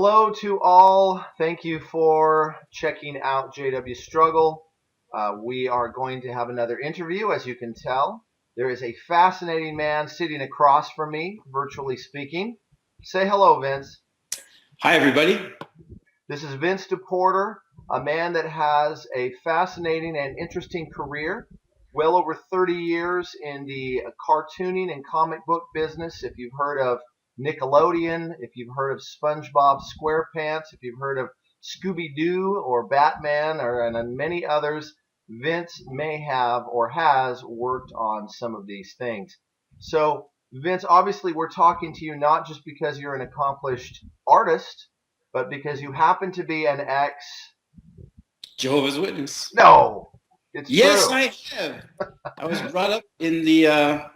Hello to all. Thank you for checking out JWStruggle. We are going to have another interview, as you can tell. There is a fascinating man sitting across from me, virtually speaking. Say hello, Vince. Hi, everybody. This is Vince Deporter, a man that has a fascinating and interesting career. Well over 30 years in the cartooning and comic book business. If you've heard of Nickelodeon, if you've heard of Spongebob, SquarePants, if you've heard of Scooby Doo or Batman and many others, Vince may have or has worked on some of these things. So, Vince, obviously we're talking to you not just because you're an accomplished artist, but because you happen to be an ex... Jehovah's Witness. No, it's Yes, true. I have. I was brought up in the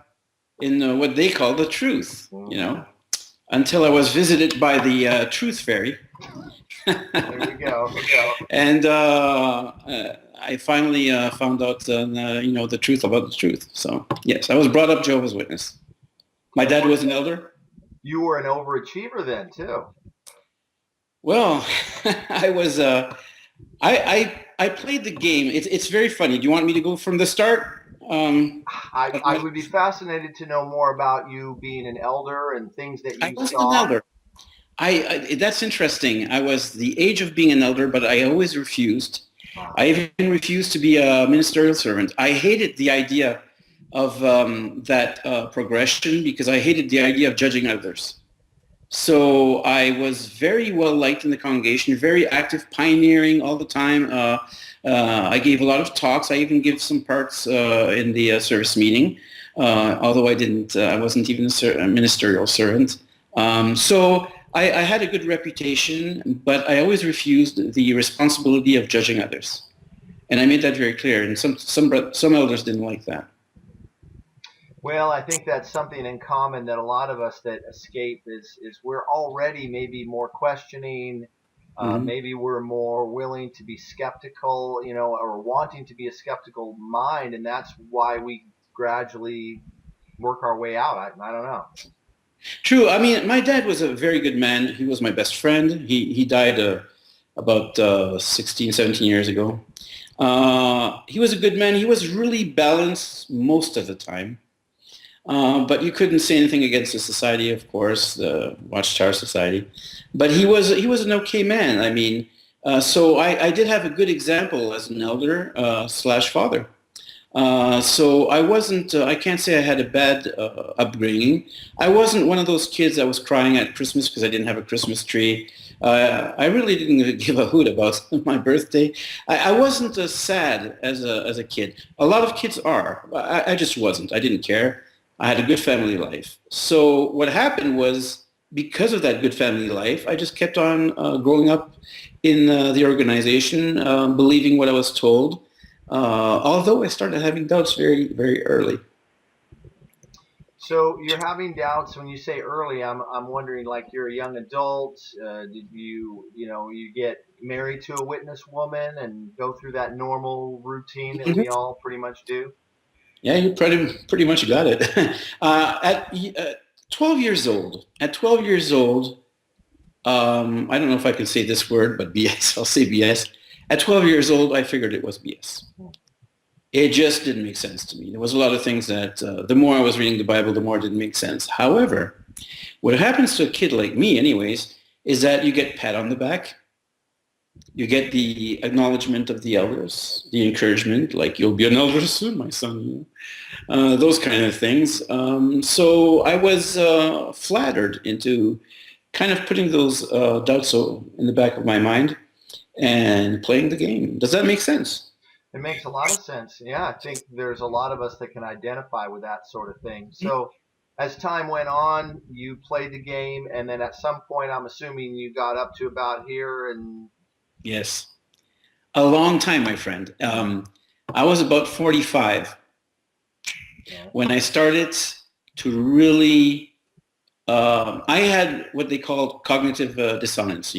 what they call the truth, until I was visited by the truth fairy. There we go. And I finally found out, the truth about the truth. So, yes, I was brought up Jehovah's Witness. My dad was an elder. You were an overachiever then, too. Well, I was. I played the game. It's very funny. Do you want me to go from the start? I would be fascinated to know more about you being an elder and things that you I wasn't saw. an elder. That's interesting. I was the age of being an elder, but I always refused. I even refused to be a ministerial servant. I hated the idea of that progression because I hated the idea of judging others. So I was very well liked in the congregation, very active, pioneering all the time. I gave a lot of talks. I even gave some parts in the service meeting, although I wasn't even a ministerial servant. So I had a good reputation, but I always refused the responsibility of judging others. And I made that very clear, and some elders didn't like that. Well, I think that's something in common that a lot of us that escape is we're already maybe more questioning. Maybe we're more willing to be skeptical, or wanting to be a skeptical mind, and that's why we gradually work our way out. I don't know. True. I mean, my dad was a very good man. He was my best friend. He died about 16, 17 years ago. He was a good man. He was really balanced most of the time. But you couldn't say anything against the society, of course, the Watchtower Society. But he was an okay man. I mean, so I did have a good example as an elder / father. So I wasn't. I can't say I had a bad upbringing. I wasn't one of those kids that was crying at Christmas because I didn't have a Christmas tree. I really didn't give a hoot about my birthday. I wasn't as sad as a kid. A lot of kids are. I just wasn't. I didn't care. I had a good family life. So what happened was, because of that good family life, I just kept on growing up in the organization, believing what I was told, although I started having doubts very, very early. So you're having doubts when you say early. I'm wondering, like, you're a young adult. Did you get married to a witness woman and go through that normal routine that we all pretty much do? Yeah, you pretty much got it. At 12 years old, I don't know if I can say this word, but BS, I'll say BS. At 12 years old, I figured it was BS. It just didn't make sense to me. There was a lot of things that the more I was reading the Bible, the more it didn't make sense. However, what happens to a kid like me anyways, is that you get pat on the back. You get the acknowledgement of the elders, the encouragement, like, you'll be an elder soon, my son. Those kind of things. So I was flattered into kind of putting those doubts in the back of my mind and playing the game. Does that make sense? It makes a lot of sense. Yeah, I think there's a lot of us that can identify with that sort of thing. So as time went on, you played the game, and then at some point, I'm assuming you got up to about here and... Yes. A long time, my friend. I was about 45 when I started to really... I had what they call cognitive dissonance,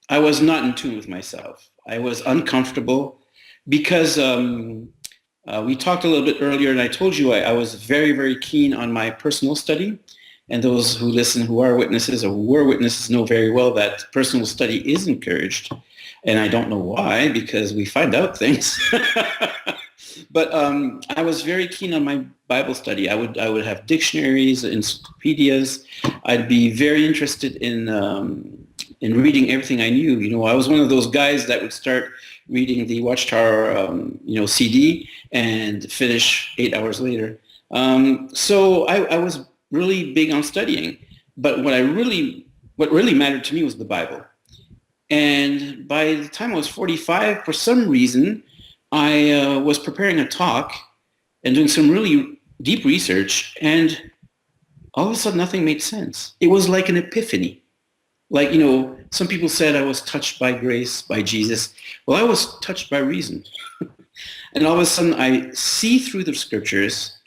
I was not in tune with myself. I was uncomfortable because we talked a little bit earlier, and I told you I was very, very keen on my personal study. And those who listen who are witnesses or who were witnesses know very well that personal study is encouraged. And I don't know why, because we find out things. But I was very keen on my Bible study. I would have dictionaries, encyclopedias. I'd be very interested in reading everything I knew. You know, I was one of those guys that would start reading the Watchtower, CD and finish 8 hours later. So I was really big on studying. But what really mattered to me was the Bible. And by the time I was 45, for some reason, I was preparing a talk and doing some really deep research, and all of a sudden nothing made sense. It was like an epiphany. Like, some people said I was touched by grace, by Jesus. Well, I was touched by reason. And all of a sudden I see through the scriptures,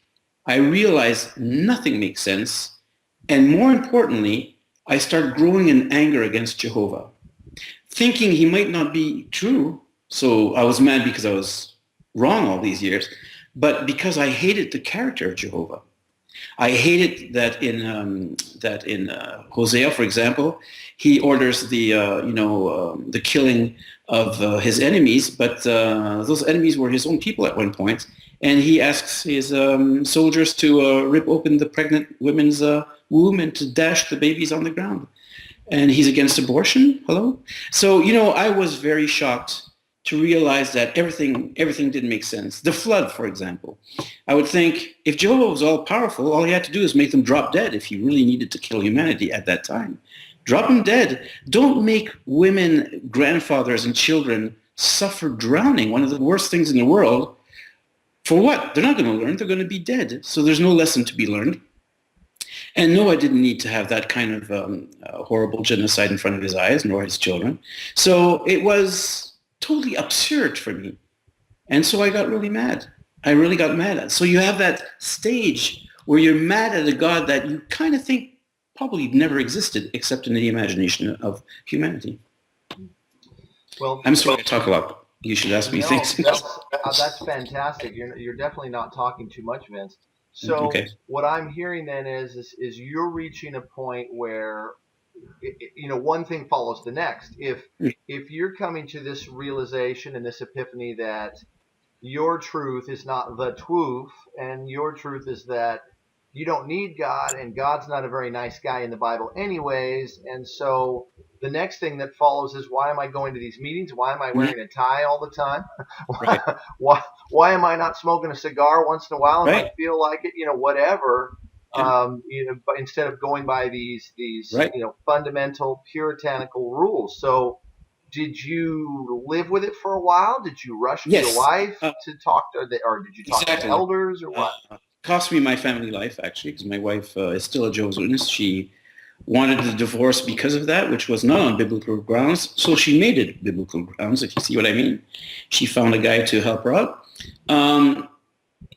I realize nothing makes sense, and more importantly, I start growing in anger against Jehovah, thinking he might not be true. So I was mad because I was wrong all these years, but because I hated the character of Jehovah. I hated that in Hosea, for example, he orders the killing of his enemies, but those enemies were his own people at one point, and he asks his soldiers to rip open the pregnant women's womb and to dash the babies on the ground. And he's against abortion. Hello? So, I was very shocked to realize that everything didn't make sense. The flood, for example. I would think if Jehovah was all powerful, all he had to do is make them drop dead if he really needed to kill humanity at that time. Drop them dead. Don't make women, grandfathers, and children suffer drowning, one of the worst things in the world. For what? They're not going to learn. They're going to be dead. So there's no lesson to be learned. And Noah didn't need to have that kind of horrible genocide in front of his eyes, nor his children. So it was totally absurd for me. And so I got really mad. I really got mad at. So you have that stage where you're mad at a God that you kind of think probably never existed except in the imagination of humanity. Well, I'm sorry to talk a lot. You should ask me things. That's fantastic. You're definitely not talking too much, Vince. So Okay. What I'm hearing then is you're reaching a point where one thing follows the next. If you're coming to this realization and this epiphany that your truth is not the truth, and your truth is that you don't need God, and God's not a very nice guy in the Bible anyways, and so the next thing that follows is, why am I going to these meetings? Why am I wearing a tie all the time? Right. why am I not smoking a cigar once in a while if Right. I feel like it? Whatever. Yeah. But instead of going by these Right. fundamental puritanical rules. So did you live with it for a while? Did you rush to Yes. your wife to talk to, or did you talk to Exactly. elders, or what? Cost me my family life, actually, because my wife is still a Jehovah's Witness. She wanted the divorce because of that, which was not on biblical grounds. So she made it biblical grounds, if you see what I mean. She found a guy to help her out.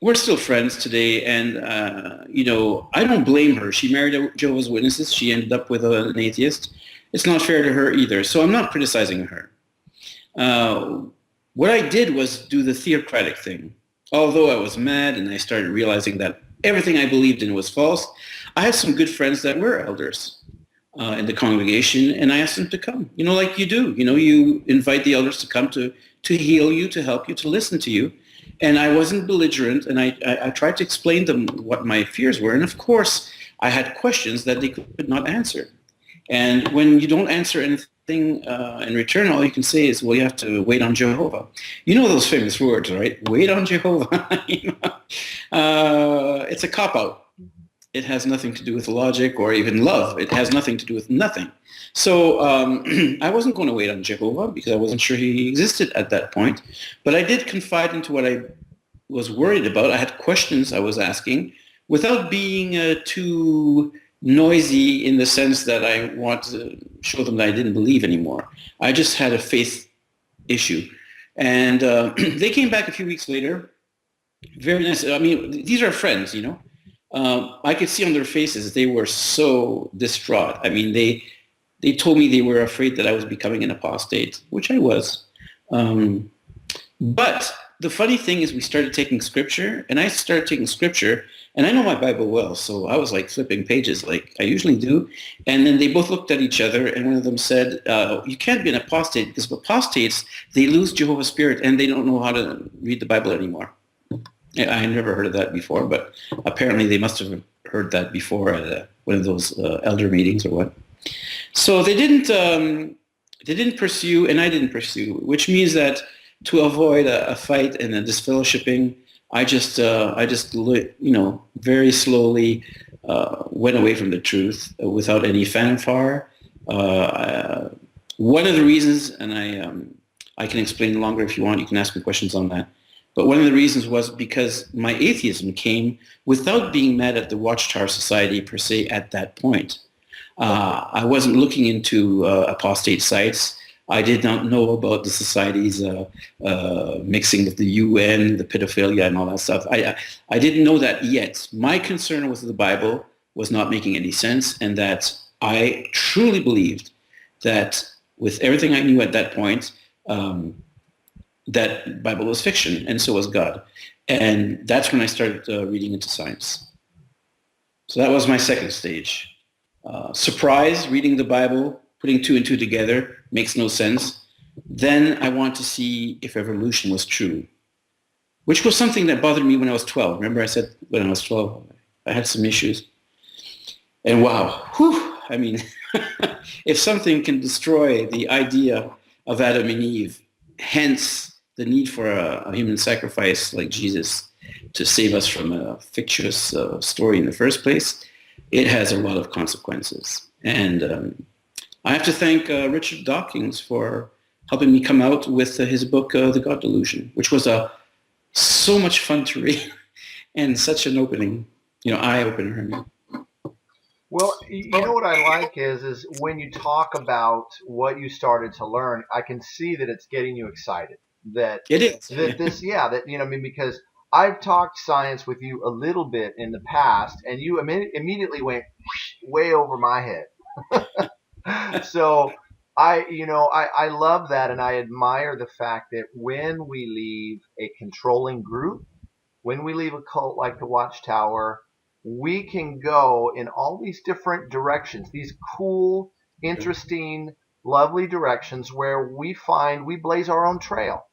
We're still friends today, and, I don't blame her. She married a Jehovah's Witnesses. She ended up with an atheist. It's not fair to her either, so I'm not criticizing her. What I did was do the theocratic thing. Although I was mad and I started realizing that everything I believed in was false, I had some good friends that were elders in the congregation, and I asked them to come, like you do. You invite the elders to come to heal you, to help you, to listen to you. And I wasn't belligerent, and I tried to explain to them what my fears were. And of course, I had questions that they could not answer. And when you don't answer anything in return, all you can say is, well, you have to wait on Jehovah. You know those famous words, right? Wait on Jehovah. It's a cop-out. It has nothing to do with logic or even love. It has nothing to do with nothing. So I wasn't going to wait on Jehovah because I wasn't sure he existed at that point. But I did confide into what I was worried about. I had questions I was asking without being too noisy in the sense that I want to show them that I didn't believe anymore. I just had a faith issue. And they came back a few weeks later. Very nice. I mean, these are friends, I could see on their faces they were so distraught. I mean, they told me they were afraid that I was becoming an apostate, which I was. But the funny thing is we started taking scripture, and I started taking scripture And I know my Bible well, so I was like flipping pages like I usually do. And then they both looked at each other, and one of them said, you can't be an apostate, because apostates, they lose Jehovah's Spirit and they don't know how to read the Bible anymore. I had never heard of that before, but apparently they must have heard that before at one of those elder meetings or what. So they didn't pursue, and I didn't pursue, which means that to avoid a fight and a disfellowshipping, I just very slowly went away from the truth without any fanfare. One of the reasons, and I can explain longer if you want, you can ask me questions on that. But one of the reasons was because my atheism came without being met at the Watchtower Society per se at that point. I wasn't looking into apostate sites. I did not know about the society's mixing with the UN, the pedophilia, and all that stuff. I didn't know that yet. My concern with the Bible was not making any sense, and that I truly believed that with everything I knew at that point, that Bible was fiction, and so was God. And that's when I started reading into science. So that was my second stage. Surprise, reading the Bible, putting two and two together, makes no sense. Then I want to see if evolution was true, which was something that bothered me when I was 12. Remember I said when I was 12, I had some issues. And wow, I mean, if something can destroy the idea of Adam and Eve, hence the need for a human sacrifice like Jesus to save us from a fictitious story in the first place, it has a lot of consequences. And I have to thank Richard Dawkins for helping me come out with his book, The God Delusion, which was so much fun to read and such an opening, eye-opener. I mean. Well, you know what I like is when you talk about what you started to learn, I can see that it's getting you excited. That it is. That this, because I've talked science with you a little bit in the past, and you immediately went way over my head. So I love that, and I admire the fact that when we leave a controlling group, when we leave a cult like the Watchtower, we can go in all these different directions, these cool, interesting, lovely directions where we blaze our own trail,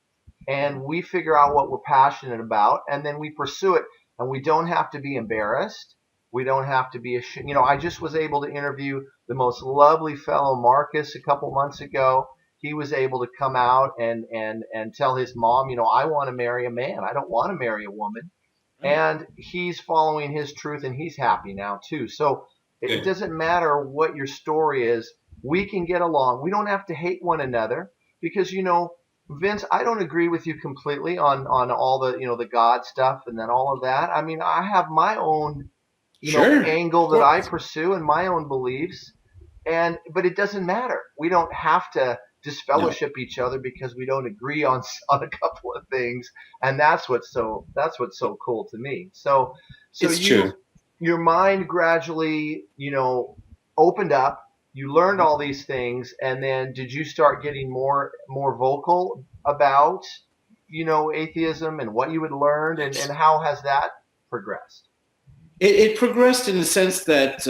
and we figure out what we're passionate about, and then we pursue it, and we don't have to be embarrassed. We don't have to be ashamed. I just was able to interview the most lovely fellow, Marcus, a couple months ago. He was able to come out and tell his mom, I want to marry a man. I don't want to marry a woman. And he's following his truth, and he's happy now too. So it doesn't matter what your story is. We can get along. We don't have to hate one another because, Vince, I don't agree with you completely on all the, the God stuff and then all of that. I mean, I have my own, angle that I pursue and my own beliefs, but it doesn't matter. We don't have to disfellowship each other because we don't agree on a couple of things, and that's what's so cool to me. So it's true. Your mind gradually, opened up. You learned all these things, and then did you start getting more vocal about, atheism and what you had learned, and how has that progressed? It progressed in the sense that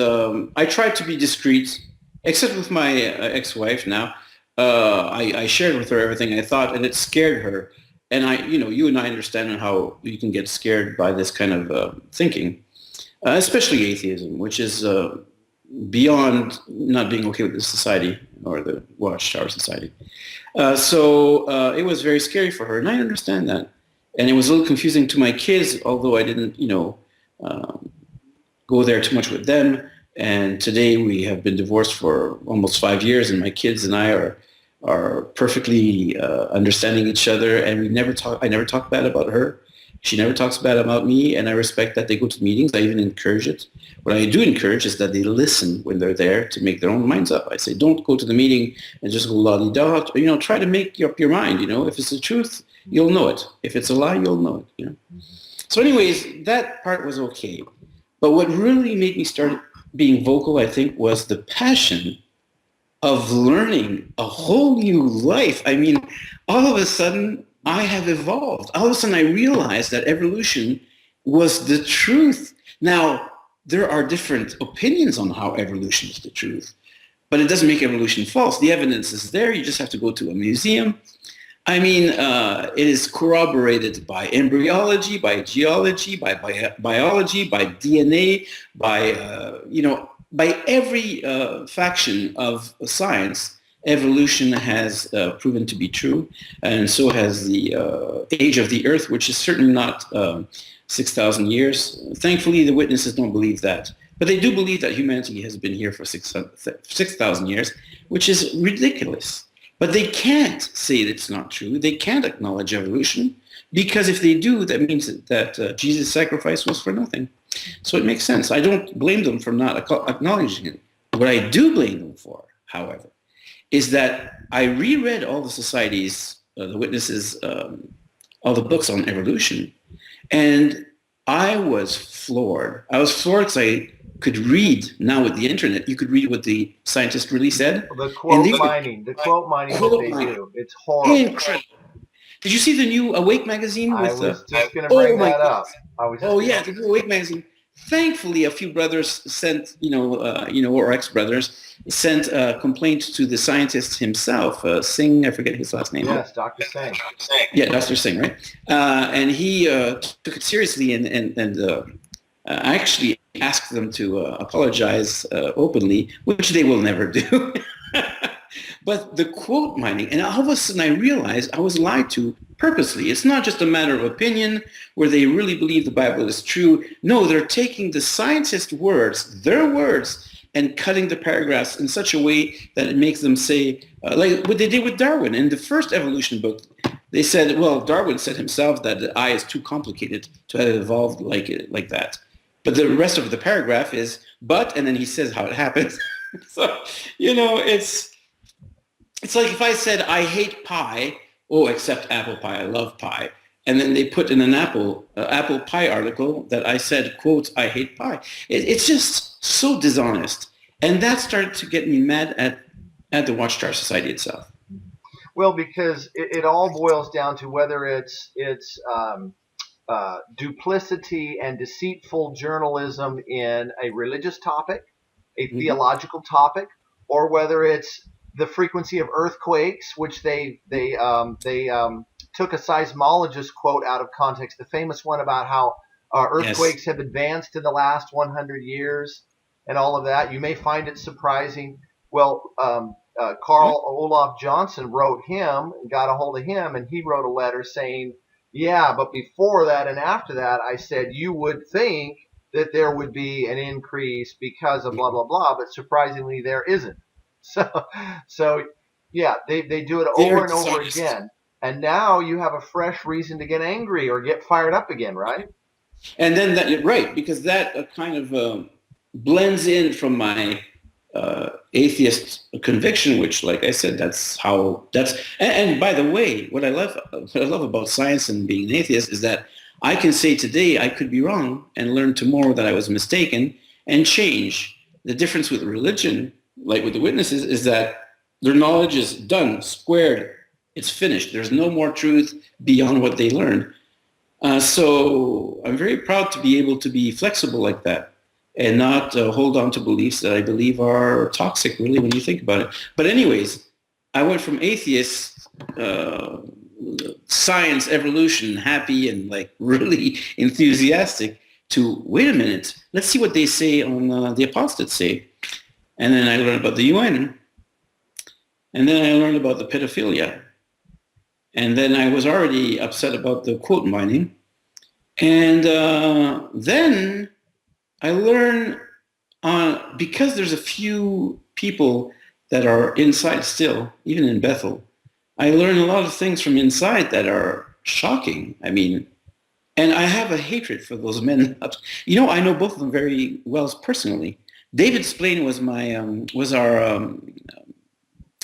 I tried to be discreet, except with my ex-wife now. I shared with her everything I thought, and it scared her. And you and I understand how you can get scared by this kind of thinking, especially atheism, which is beyond not being okay with the society or the Watchtower Society. So it was very scary for her, and I understand that. And it was a little confusing to my kids, although I didn't, go there too much with them. And today we have been divorced for almost 5 years, and my kids and I are perfectly understanding each other, and I never talk bad about her. She never talks bad about me, and I respect that they go to meetings. I even encourage it. What I do encourage is that they listen when they're there to make their own minds up. I say, don't go to the meeting and just go la-di-da. Try to make up your mind. If it's the truth, you'll know it. If it's a lie, you'll know it. So anyways, that part was okay. But what really made me start being vocal, I think, was the passion of learning a whole new life. I mean, all of a sudden, I have evolved. All of a sudden, I realized that evolution was the truth, Now, there are different opinions on how evolution is the truth, but it doesn't make evolution false. The evidence is there. You just have to go to a museum. I mean, it is corroborated by embryology, by geology, by biology, by DNA, by every faction of science. Evolution has proven to be true, and so has the age of the Earth, which is certainly not 6,000 years. Thankfully, the witnesses don't believe that. But they do believe that humanity has been here for 6,000 years, which is ridiculous. But they can't say that it's not true. They can't acknowledge evolution, because if they do, that means that Jesus' sacrifice was for nothing. So it makes sense. I don't blame them for not acknowledging it. What I do blame them for, however, is that I reread all the societies, the witnesses, all the books on evolution, and I was floored. I was floored because I could read, now with the internet, you could read what the scientists really said. The quote mining that they do. It's horrible. Incredible. Did you see the new Awake magazine? I was just going to bring that up. The new Awake magazine. Thankfully, a few brothers sent, or ex-brothers, sent a complaint to the scientist himself, Singh, I forget his last name. Yes, Dr. Singh. Yeah, Dr. Singh, right? And he took it seriously and actually asked them to apologize openly, which they will never do. But the quote mining, and all of a sudden I realized I was lied to purposely. It's not just a matter of opinion where they really believe the Bible is true. No, they're taking the scientists' words, their words, and cutting the paragraphs in such a way that it makes them say, like what they did with Darwin. In the first evolution book, they said, well, Darwin said himself that the eye is too complicated to have evolved like that. But the rest of the paragraph is, and then he says how it happened. So, it's like if I said, I hate pie, except apple pie, I love pie. And then they put in an apple pie article that I said, quote, I hate pie. It's just so dishonest. And that started to get me mad at the Watchtower Society itself. Well, because it all boils down to whether it's duplicity and deceitful journalism in a religious topic, a theological topic, or whether it's the frequency of earthquakes, which they took a seismologist quote out of context, the famous one about how earthquakes have advanced in the last 100 years and all of that. You may find it surprising. Well, Carl Olaf Johnson got a hold of him, and he wrote a letter saying, yeah, but before that and after that, I said you would think that there would be an increase because of blah, blah, blah, but surprisingly there isn't. So yeah, they do it over and over again. And now you have a fresh reason to get angry or get fired up again, right? And then because that kind of blends in from my atheist conviction, which, like I said, and by the way, what I love about science and being an atheist is that I can say today I could be wrong and learn tomorrow that I was mistaken and change. The difference with religion, like with the witnesses, is that their knowledge is done, squared, it's finished. There's no more truth beyond what they learned. So I'm very proud to be able to be flexible like that and not hold on to beliefs that I believe are toxic, really, when you think about it. But anyways, I went from atheist, science, evolution, happy and like really enthusiastic to, wait a minute, let's see what they say on the apostates say. And then I learned about the UN. And then I learned about the pedophilia. And then I was already upset about the quote mining. And then I learned, because there's a few people that are inside still, even in Bethel, I learned a lot of things from inside that are shocking. I mean, and I have a hatred for those men. I know both of them very well personally. David Splain was our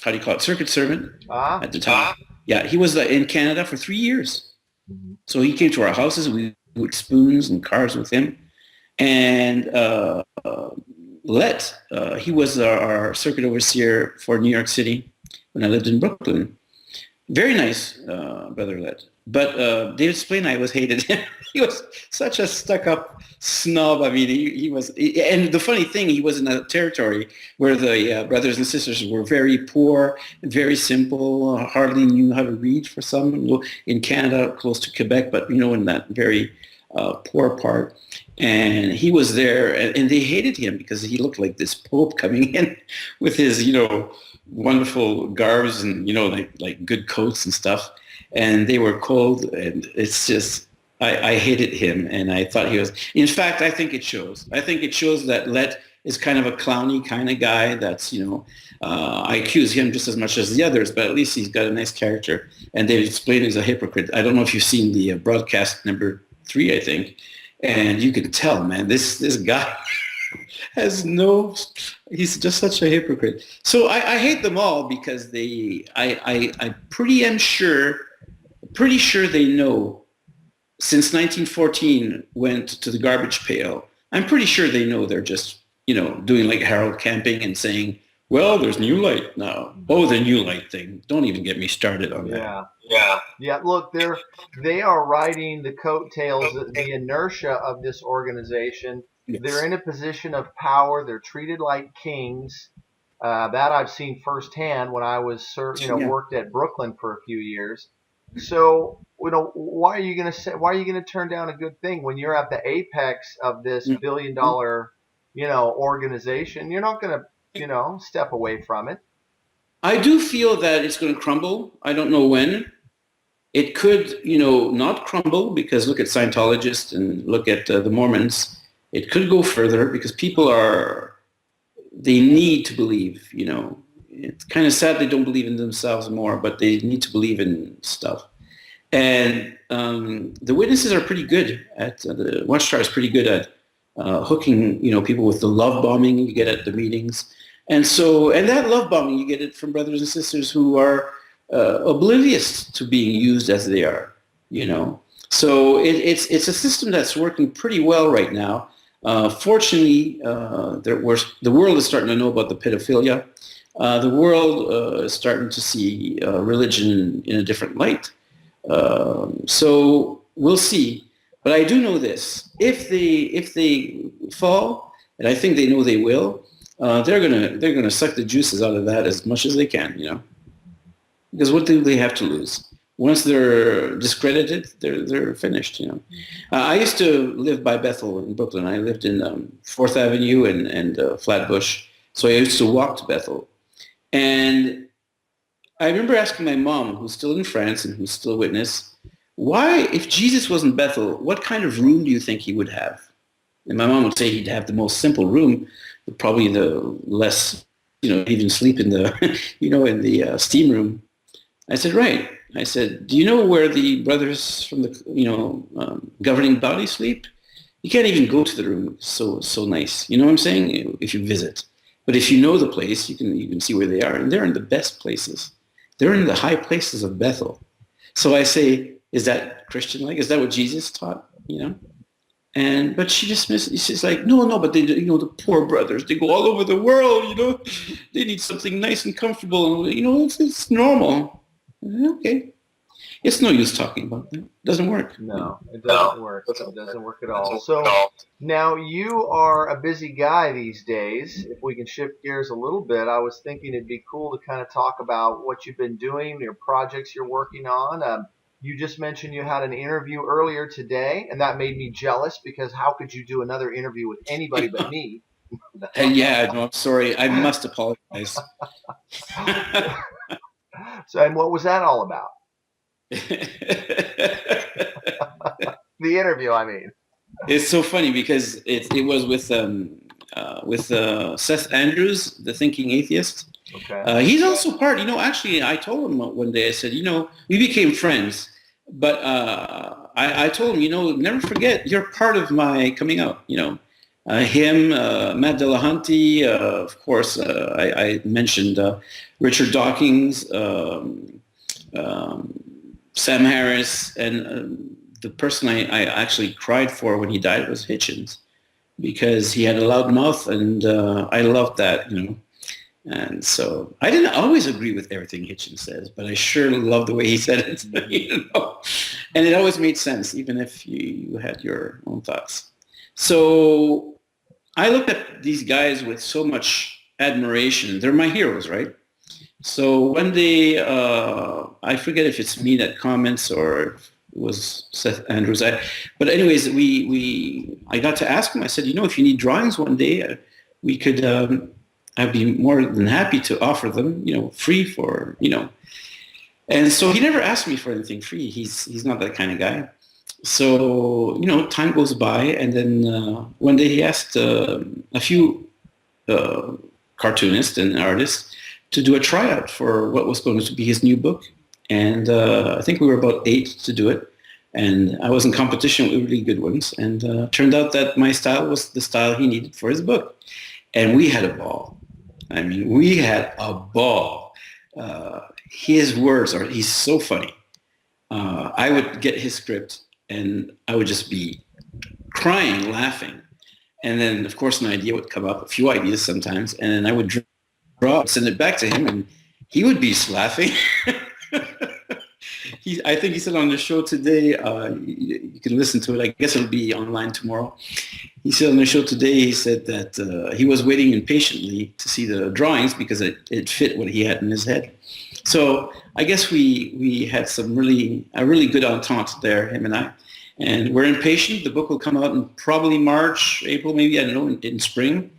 how do you call it, circuit servant at the time. Yeah, he was in Canada for 3 years. So he came to our houses. We would spoons and cars with him. And he was our circuit overseer for New York City when I lived in Brooklyn. Very nice, Brother Let. But David Spillane, I was hated him. He was such a stuck-up snob. I mean, he was, and the funny thing, he was in a territory where the brothers and sisters were very poor, very simple, hardly knew how to read for some in Canada, close to Quebec, but in that very poor part. And he was there, and they hated him because he looked like this pope coming in with his, wonderful garbs and, like good coats and stuff. And they were cold, and it's just, I hated him, and I thought he was, in fact, I think it shows. I think it shows that Let is kind of a clowny kind of guy that's, I accuse him just as much as the others, but at least he's got a nice character. And David Spillane is a hypocrite. I don't know if you've seen the broadcast number 3, I think, and you can tell, man, this guy has he's just such a hypocrite. So I hate them all because I pretty sure they know, since 1914 went to the garbage pail, I'm pretty sure they know they're just, doing like Harold Camping and saying, well, there's New Light now. Oh, the New Light thing. Don't even get me started on that. Yeah. Look, they are riding the coattails, the inertia of this organization. Yes. They're in a position of power. They're treated like kings. That I've seen firsthand when I was, worked at Brooklyn for a few years. So, why are you going to turn down a good thing when you're at the apex of this $1 billion, organization? You're not going to, step away from it. I do feel that it's going to crumble. I don't know when. It could, not crumble because look at Scientologists and look at the Mormons. It could go further because people they need to believe, It's kind of sad they don't believe in themselves more, but they need to believe in stuff. And the witnesses are pretty good at, the Watchtower is pretty good at hooking, people with the love bombing you get at the meetings. And that love bombing, you get it from brothers and sisters who are oblivious to being used as they are, So it's a system that's working pretty well right now. Fortunately, the world is starting to know about the pedophilia. The world is starting to see religion in a different light. So we'll see. But I do know this: if they fall, and I think they know they will, they're gonna suck the juices out of that as much as they can, Because what do they have to lose? Once they're discredited, they're finished, I used to live by Bethel in Brooklyn. I lived in 4th Avenue and Flatbush, so I used to walk to Bethel. And I remember asking my mom, who's still in France and who's still a witness, why, if Jesus was in Bethel, what kind of room do you think he would have? And my mom would say he'd have the most simple room, probably the less, even sleep in the, in the steam room. I said, right. I said, do you know where the brothers from the, governing body sleep? You can't even go to the room. So nice. You know what I'm saying? If you visit. But if you know the place, you can see where they are. And they're in the best places. They're in the high places of Bethel. So I say, is that Christian-like? Is that what Jesus taught? But she dismissed it. She's like, no, but they, the poor brothers, they go all over the world, They need something nice and comfortable. It's normal. Okay. It's no use talking about that. It doesn't work. No, it doesn't work. It doesn't work at all. So now you are a busy guy these days. If we can shift gears a little bit, I was thinking it'd be cool to kind of talk about what you've been doing, your projects you're working on. You just mentioned you had an interview earlier today, and that made me jealous because how could you do another interview with anybody but me? Yeah, no, I'm sorry. I must apologize. So, and what was that all about? The interview, I mean. It's so funny because it was with Seth Andrews, the thinking atheist. Okay. He's also part. Actually, I told him one day. I said, we became friends, but I told him, never forget, you're part of my coming out. Him, Matt Dillahunty, of course. I mentioned Richard Dawkins, Sam Harris, and the person I actually cried for when he died was Hitchens, because he had a loud mouth, and I loved that, And so I didn't always agree with everything Hitchens says, but I sure love the way he said it, And it always made sense, even if you had your own thoughts. So I look at these guys with so much admiration. They're my heroes, right? So one day, I forget if it's me that comments or it was Seth Andrews. But anyways, I got to ask him. I said, if you need drawings one day, we could. I'd be more than happy to offer them, free for. And so he never asked me for anything free. He's not that kind of guy. So time goes by, and then one day he asked a few cartoonists and artists to do a tryout for what was going to be his new book. And I think we were about 8 to do it. And I was in competition with really good ones. And turned out that my style was the style he needed for his book. And we had a ball. I mean, we had a ball. His words he's so funny. I would get his script and I would just be crying, laughing. And then, of course, an idea would come up, a few ideas sometimes. And then I would send it back to him, and he would be just laughing. I think he said on the show today, you can listen to it. I guess it'll be online tomorrow. He said on the show today, he said that he was waiting impatiently to see the drawings because it fit what he had in his head. So I guess we had a really good entente there, him and I. And we're impatient. The book will come out in probably March, April, maybe, I don't know, in spring.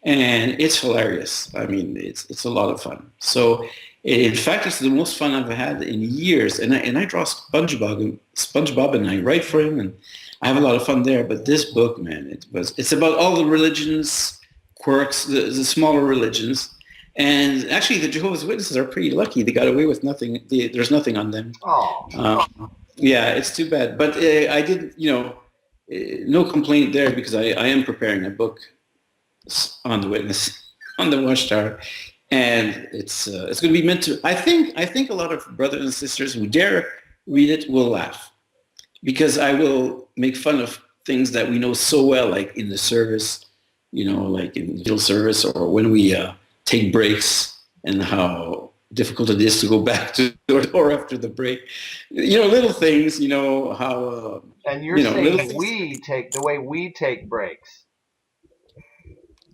And it's hilarious. I mean, it's a lot of fun. So, in fact, it's the most fun I've had in years. And I draw SpongeBob, and I write for him, and I have a lot of fun there. But this book, man, it's about all the religions, quirks, the smaller religions. And actually, the Jehovah's Witnesses are pretty lucky. They got away with nothing. There's nothing on them. Oh. Yeah, it's too bad. But I did, no complaint there because I am preparing a book on the Witness, on the Watchtower, and it's going to be meant to. I think a lot of brothers and sisters who dare read it will laugh, because I will make fun of things that we know so well, like in the service, like in the guild service, or when we take breaks, and how difficult it is to go back to the door after the break. Little things. How. And you're saying the way we take breaks.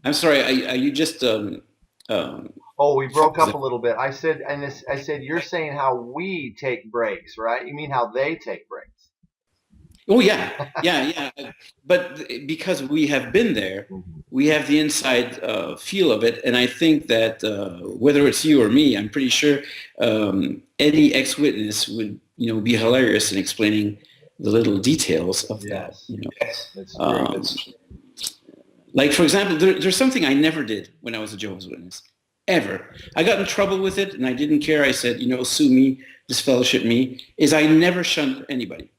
I'm sorry. Are you just? We broke up a little bit. I said you're saying how we take breaks, right? You mean how they take breaks? Oh yeah. But because we have been there, we have the inside feel of it, and I think that whether it's you or me, I'm pretty sure any ex-witness would be hilarious in explaining the little details of that. Yes, that's very good. Like, for example, there's something I never did when I was a Jehovah's Witness, ever. I got in trouble with it, and I didn't care. I said, sue me, disfellowship me, is I never shunned anybody.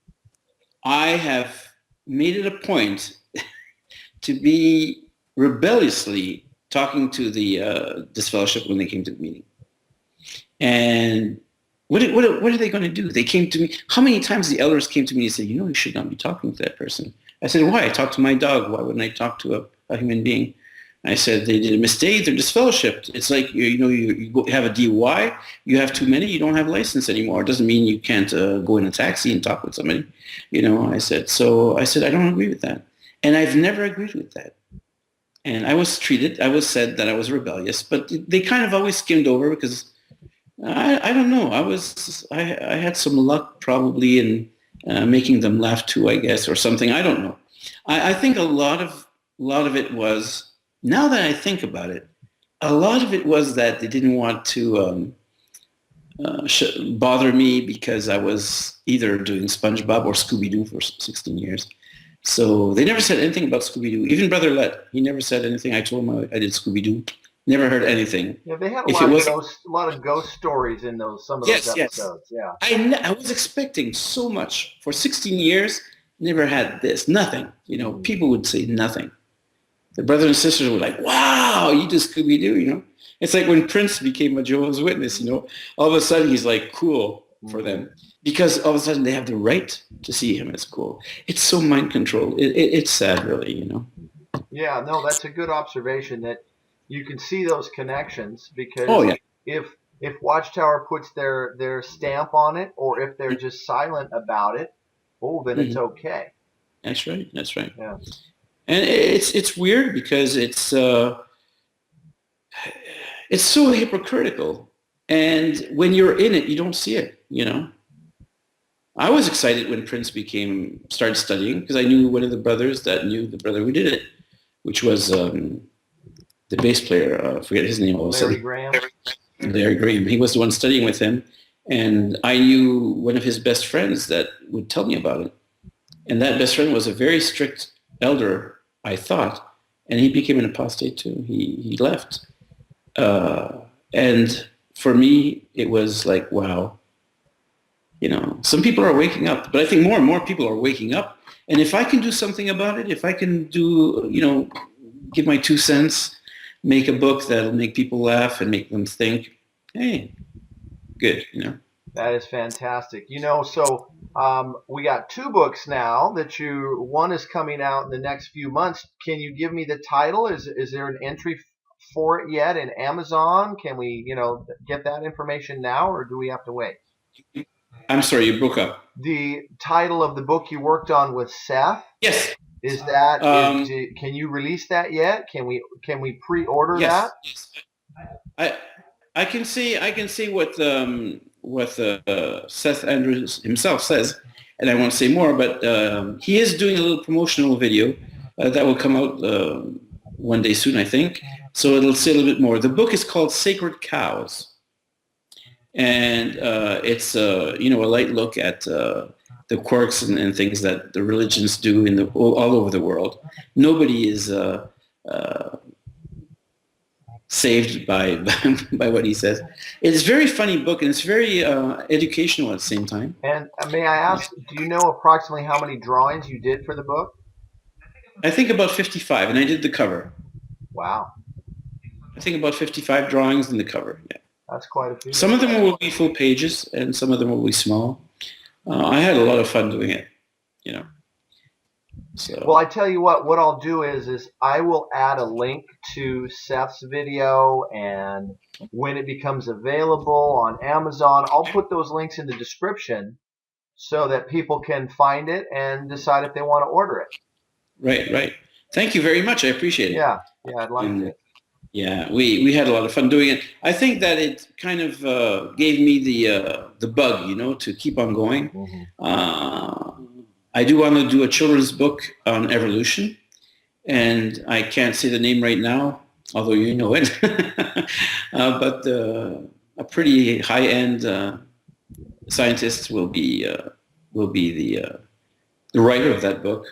I have made it a point to be rebelliously talking to the disfellowship when they came to the meeting. And what are they going to do? They came to me. How many times the elders came to me and said, you should not be talking to that person. I said, why? I talked to my dog. Why wouldn't I talk to a human being? I said, they did a mistake. They're disfellowshipped. It's like, you have a DUI. You have too many. You don't have a license anymore. It doesn't mean you can't go in a taxi and talk with somebody. I said, I don't agree with that. And I've never agreed with that. And I was said that I was rebellious, but they kind of always skimmed over because I don't know. I had some luck probably in making them laugh too, I guess, or something. I don't know. I think a lot of it was, now that I think about it, a lot of it was that they didn't want to bother me because I was either doing SpongeBob or Scooby Doo for 16 years. So they never said anything about Scooby Doo. Even Brother Let, he never said anything. I told him I did Scooby Doo. Never heard anything. Yeah, they had a lot of ghost stories in some of those episodes. Yeah. I was expecting so much for 16 years. Never had this. Nothing. People would say nothing. The brothers and sisters were like, wow, you do Scooby Doo. It's like when Prince became a Jehovah's Witness. All of a sudden he's like cool for them because all of a sudden they have the right to see him as cool. It's so mind controlled. It's sad, really. Yeah, no, that's a good observation that. You can see those connections Oh because yeah. if Watchtower puts their stamp on it, or if they're just silent about it, oh, then it's Mhm. okay. That's right. That's right. Yeah. And it's weird because it's so hypocritical. And when you're in it, you don't see it, you know. I was excited when Prince started studying because I knew one of the brothers that knew the brother who did it, which was the bass player. I forget his name all of a Larry sudden. Graham. Larry Graham. He was the one studying with him. And I knew one of his best friends that would tell me about it. And that best friend was a very strict elder, I thought. And he became an apostate too. He left. And for me, it was like, wow, you know, some people are waking up, but I think more and more people are waking up. And if I can do something about it, if I can do, you know, give my 2 cents, make a book that'll make people laugh and make them think, hey, good, you know. That is fantastic. You know, so we got two books now one is coming out in the next few months. Can you give me the title? Is there an entry for it yet in Amazon? Can we, get that information now, or do we have to wait? I'm sorry, you broke up. The title of the book you worked on with Seth, Yes. can you release that yet? Can we pre-order Yes. that? Yes. I can say what Seth Andrews himself says, and I won't say more. But he is doing a little promotional video that will come out one day soon, I think. So it'll say a little bit more. The book is called Sacred Cows, and it's a light look at the quirks and things that the religions do all over the world. Nobody is saved by by what he says. It's a very funny book, and it's very educational at the same time. And may I ask, do you know approximately how many drawings you did for the book? I think about 55, and I did the cover. Wow. I think about 55 drawings in the cover. Yeah. That's quite a few. Some of them will be full pages, and some of them will be small. I had a lot of fun doing it, you know. So. Well, I tell you what I'll do is I will add a link to Seth's video, and when it becomes available on Amazon, I'll put those links in the description so that people can find it and decide if they want to order it. Right. Thank you very much. I appreciate it. Yeah, I'd like to. Yeah, we had a lot of fun doing it. I think that it kind of gave me the bug, you know, to keep on going. Mm-hmm. I do want to do a children's book on evolution, and I can't say the name right now, although you know it. But a pretty high-end scientist will be the writer of that book,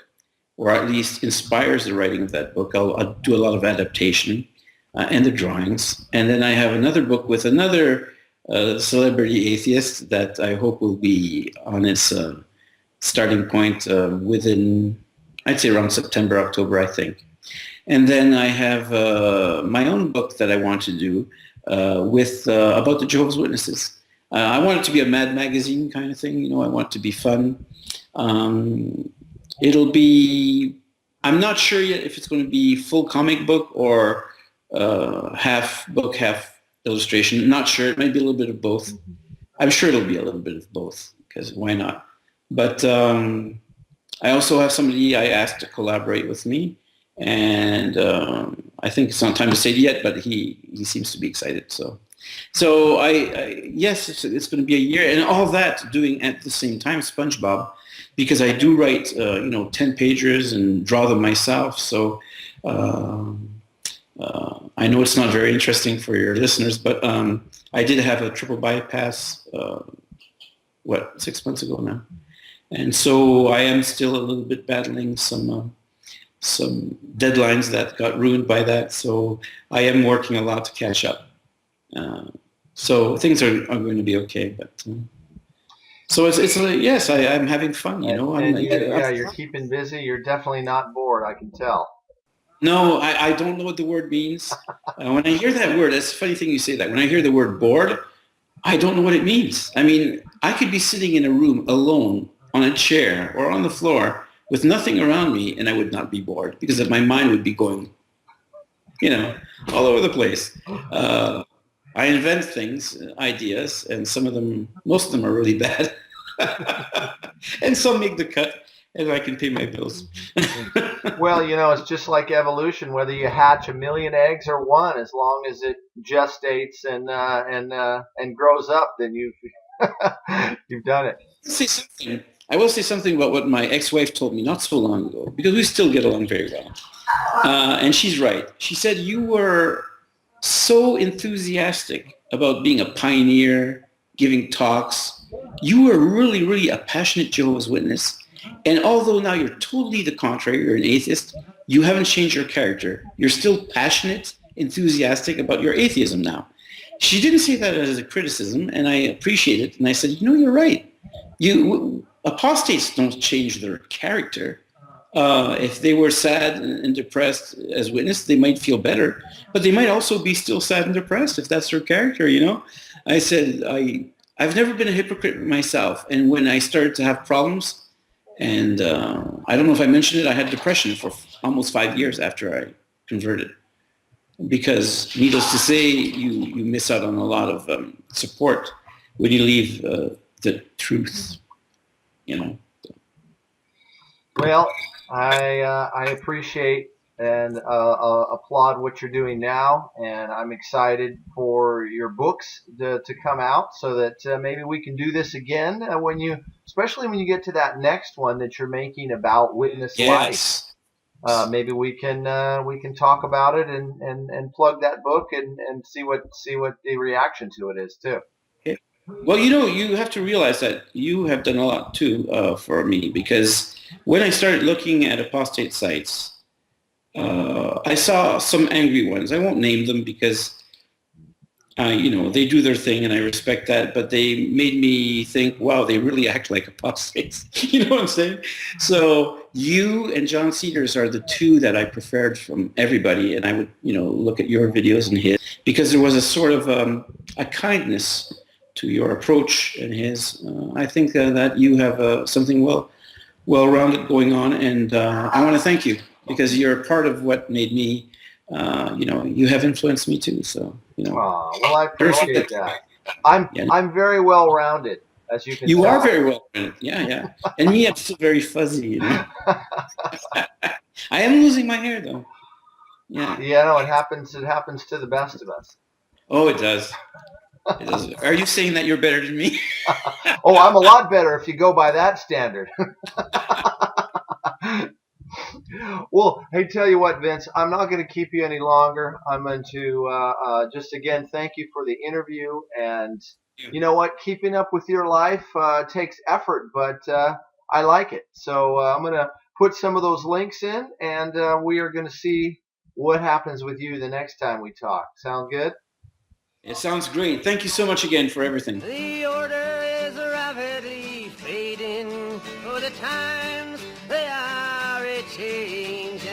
or at least inspires the writing of that book. I'll do a lot of adaptation and the drawings, and then I have another book with another celebrity atheist that I hope will be on its starting point within, I'd say around September, October, I think. And then I have my own book that I want to do with about the Jehovah's Witnesses. I want it to be a Mad Magazine kind of thing. You know, I want it to be fun. It'll be, I'm not sure yet if it's going to be full comic book or half book, half illustration. Not sure. It might be a little bit of both. I'm sure it'll be a little bit of both, because why not? But I also have somebody I asked to collaborate with me, and I think it's not time to say it yet, but he seems to be excited. So I yes, it's going to be a year, and all that doing at the same time Spongebob, because I do write 10 pages and draw them myself. So I know it's not very interesting for your listeners, but I did have a triple bypass 6 months ago now. And so I am still a little bit battling some deadlines that got ruined by that. So I am working a lot to catch up. So things are going to be okay. But so it's yes, I'm having fun. You know, you're keeping busy. You're definitely not bored. I can tell. No, I don't know what the word means. When I hear that word, that's a funny thing you say that. When I hear the word bored, I don't know what it means. I mean, I could be sitting in a room alone on a chair or on the floor with nothing around me, and I would not be bored because my mind would be going, all over the place. I invent things, ideas, and most of them are really bad. And some make the cut, and I can pay my bills. Well, it's just like evolution. Whether you hatch a million eggs or one, as long as it gestates and grows up, then you've done it. I will say something about what my ex-wife told me not so long ago, because we still get along very well. And she's right. She said, you were so enthusiastic about being a pioneer, giving talks. You were really, really a passionate Jehovah's Witness. And although now you're totally the contrary, you're an atheist, you haven't changed your character. You're still passionate, enthusiastic about your atheism now. She didn't say that as a criticism, and I appreciate it. And I said, you're right. Apostates don't change their character. If they were sad and depressed as witness, they might feel better, but they might also be still sad and depressed if that's their character, I said, I've never been a hypocrite myself. And when I started to have problems, and I don't know if I mentioned it, I had depression for almost 5 years after I converted. Because needless to say, you miss out on a lot of support when you leave the truth, Well, I appreciate and applaud what you're doing now, and I'm excited for your books to come out, so that maybe we can do this again especially when you get to that next one that you're making about witness life. Maybe we can talk about it and plug that book and see what the reaction to it is too. Okay. Well, you have to realize that you have done a lot too for me, because when I started looking at apostate sites, I saw some angry ones. I won't name them because, they do their thing and I respect that, but they made me think, wow, they really act like apostates. You know what I'm saying? So you and John Cedars are the two that I preferred from everybody. And I would, look at your videos and his, because there was a sort of a kindness to your approach and his. I think that you have something well-rounded going on, and I want to thank you, because you're part of what made me, you have influenced me too. So, well, I appreciate that. I'm very well-rounded, as you can tell. You are very well-rounded. Yeah. And me, I'm still very fuzzy, I am losing my hair though. Yeah. Yeah, it happens to the best of us. Oh, it does. It does. Are you saying that you're better than me? Oh, I'm a lot better if you go by that standard. Well, hey, tell you what, Vince, I'm not going to keep you any longer. I'm going to just again thank you for the interview. And you know what? Keeping up with your life takes effort, but I like it. So I'm going to put some of those links in, and we are going to see what happens with you the next time we talk. Sound good? It sounds great. Thank you so much again for everything. The order is rapidly fading, for the times they are a-changing.